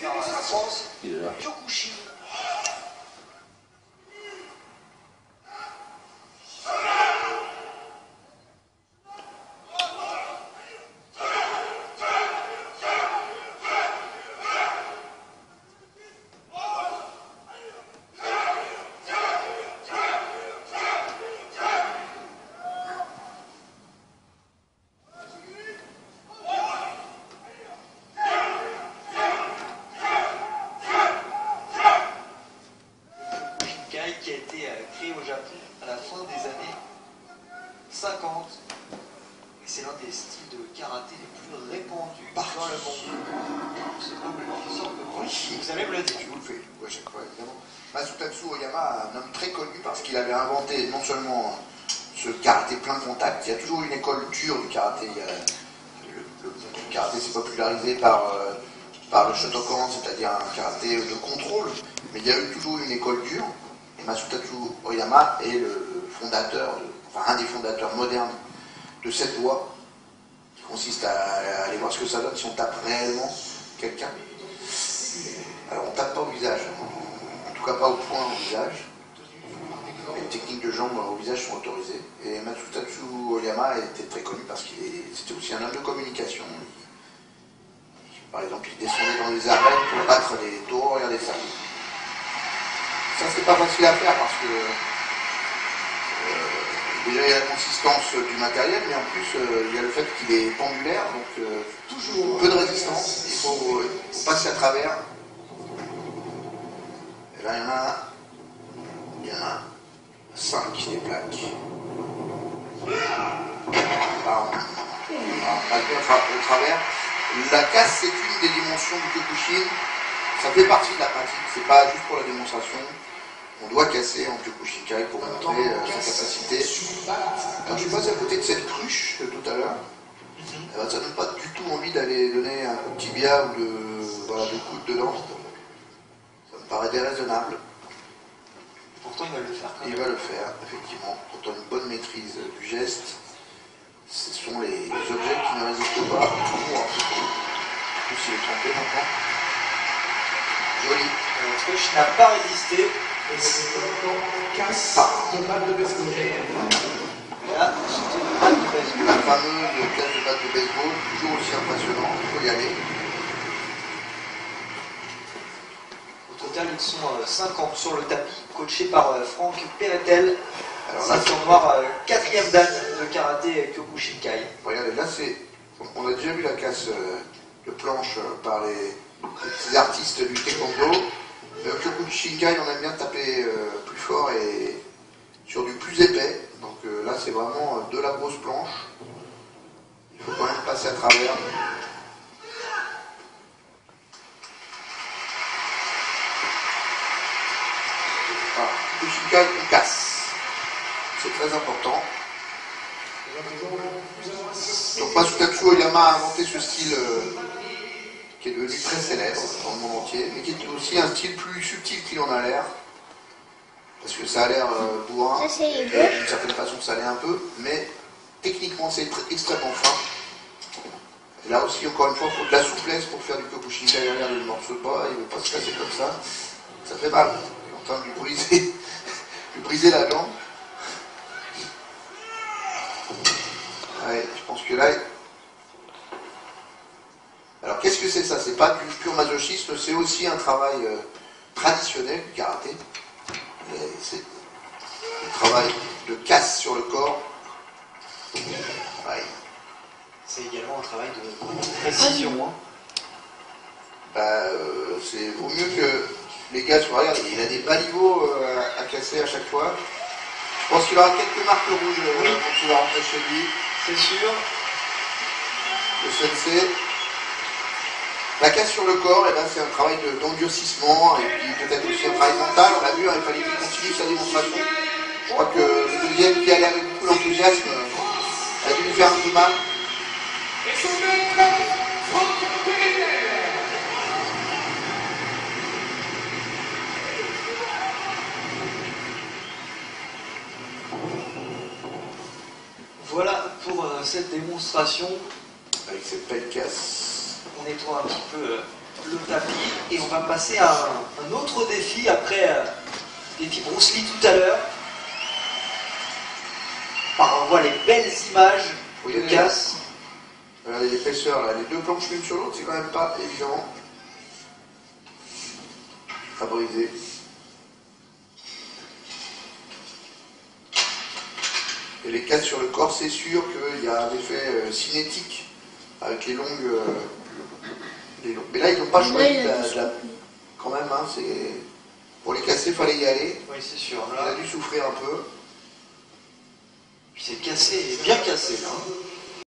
par la France, Il est là. Kyokushin. Qui a été créé au Japon à la fin des années 50. Et c'est l'un des styles de karaté les plus répandus dans le monde. C'est probablement une sorte de branche. Vous allez me le dire. Je vous le fais, à chaque fois, évidemment. Masutatsu Oyama, un homme très connu parce qu'il avait inventé non seulement ce karaté plein contact, il y a toujours une école dure du karaté. Le karaté s'est popularisé par le Shotokan, c'est-à-dire un karaté de contrôle, mais il y a eu toujours une école dure. Et Masutatsu Oyama est le fondateur, un des fondateurs modernes de cette loi, qui consiste à aller voir ce que ça donne si on tape réellement quelqu'un. Alors on tape pas au visage, en tout cas pas au poing au visage. Les techniques de jambes au visage sont autorisées. Et Masutatsu Oyama était très connu parce qu'il c'était aussi un homme de communication. Par exemple, il descendait dans les arènes pour battre les taureaux, regardez ça. Ça, c'est pas facile à faire parce que déjà il y a la consistance du matériel, mais en plus il y a le fait qu'il est pendulaire, donc toujours peu de résistance, il faut passer à travers. Et là il y en a 5 des plaques. Alors, on passe au travers. La casse, c'est une des dimensions du Kyokushin. Ça fait partie de la pratique, c'est pas juste pour la démonstration. On doit casser en Kyokushinkai pour montrer sa capacité. Alors je suis passé à côté de cette cruche de tout à l'heure. Ça ne donne pas du tout envie d'aller donner un coup de tibia ou de coude dedans. Ça me paraît déraisonnable. Pourtant, il va le faire. Il va le faire, effectivement. Pourtant, une bonne maîtrise du geste. Ce sont les objets qui ne résistent pas. En plus, il est trempé maintenant. Joli. Le truc n'a pas résisté. Casse de balle de baseball. Là, c'était une balle de baseball. La fameuse casse de batte de baseball, toujours aussi impressionnant, il faut y aller. Au total, ils sont 50 sur le tapis, coachés par Franck Peretel. Alors là, c'est noir, 4e dan de karaté Kyokushinkai. Regardez, là on a déjà vu la casse de planche par les petits artistes du taekwondo. Kyokushinkai, on aime bien taper plus fort et sur du plus épais. Donc là, c'est vraiment de la grosse planche. Il faut quand même passer à travers. Voilà, Kyokushinkai, on casse. C'est très important. Donc Masutatsu Oyama a inventé ce style qui est devenu très célèbre dans le monde entier, mais qui est aussi un style plus subtil qu'il en a l'air. Parce que ça a l'air bourrin, d'une certaine façon ça l'est un peu, mais techniquement c'est extrêmement fin. Et là aussi, encore une fois, il faut de la souplesse pour faire du Kyokushinkai. Derrière, il ne morce pas, il ne veut pas se casser comme ça. Ça fait mal. Il est en train de lui briser la jambe. Ouais, je pense que là... Alors qu'est-ce que c'est ça? C'est pas du pur masochisme, c'est aussi un travail traditionnel du karaté. C'est un travail de casse sur le corps. Ouais. C'est également un travail de précision. C'est vaut mieux que les gars soient... Regarde, il a des baliveaux à casser à chaque fois. Je pense qu'il aura quelques marques rouges pour pouvoir rentrer chez lui. C'est sûr. Le sensei. La casse sur le corps, eh ben, c'est un travail d'endurcissement et puis peut-être aussi un travail mental. On l'a vu, il fallait qu'il continue sa démonstration. Je crois que le deuxième qui allait avec beaucoup d'enthousiasme a dû lui faire un peu mal. Voilà pour cette démonstration. Avec cette belle casse. On nettoie un petit peu le tapis et on va passer à un autre défi après défi Bruce Lee tout à l'heure. On voit les belles images de casse. Regardez l'épaisseur là, les deux planches l'une sur l'autre, c'est quand même pas évident à briser. Et les casses sur le corps, c'est sûr qu'il y a un effet cinétique avec les longues. Mais là, ils n'ont pas choisi quand même, hein, pour les casser, il fallait y aller. Oui, c'est sûr. Là, il a dû souffrir un peu. Puis c'est cassé, bien cassé là.